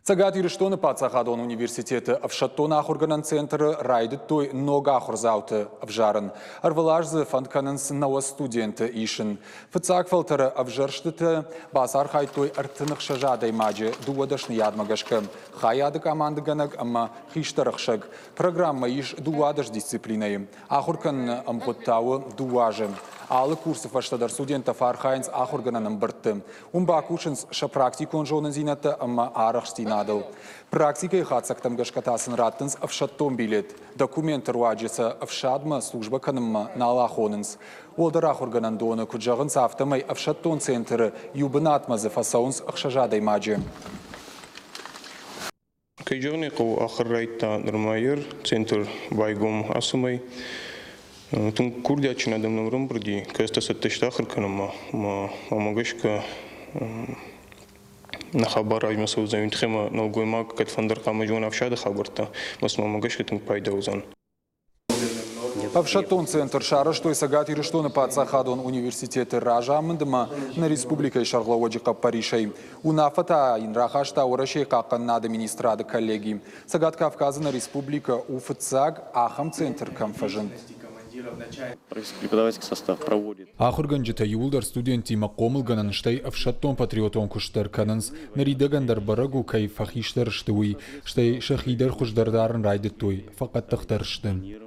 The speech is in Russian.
Цагат Ириштоны Пацахадон университеты Авшаттон Ахурганан центры райдет той нога Ахурзауты Авжаран. Арвалажзы фанткананс науа студенты ишен. Фацак фалтера Авжарштыты Басар хай той артынық шажадай маджи дуадашны ядмагашка. Хаяды командыганаг амма хиштарахшаг. Программа иш дуадаш дисциплиной. Ахуркан амготтауы дуажы. Алы курсы фаштадар студентов архайнс Ахургананам быртты. Умбакушинс ша практикон жонын зинаты амма арахштинадыл. Практикой хатсактам гашкатасын раттынс Авшаттон билет. Документ руаджиса Авшадма служба канымма на Аллахонынс. Олдар Ахурганан доны куджағын сафтамай Авшаттон центры юбынатмазы фасаунс ахшажадай маджи. Кайжағыны қау ақыр райтта нұрмайыр, центр байгом асымай. Тун курдячин адамның рымбырди, көсті сәттішті ақыр каныма, амагашка на хабар ажмаса узан тхема на гоймак кат фандар камажон авшада хабарта мас мамагашка тун пайда узан. Авшаттон центр шара, что и сагат Ириштоны Пацахадон университеты Ражамындыма на республикой Шарлауаджика Паришей. Унафата инрахашта урашей какан на администрады коллеги. Сагат Кавказа на республика Уфцаг Ахам центр камфажен. Преподавательский состав проводит. Ахурганджита юлдар студенти мақомыл гананштай Авшаттон патриотон куштар кананс наридагандar барагу кай фахиштар штуи штай шахидар хуждардарын райдет той фақат тахтарштын.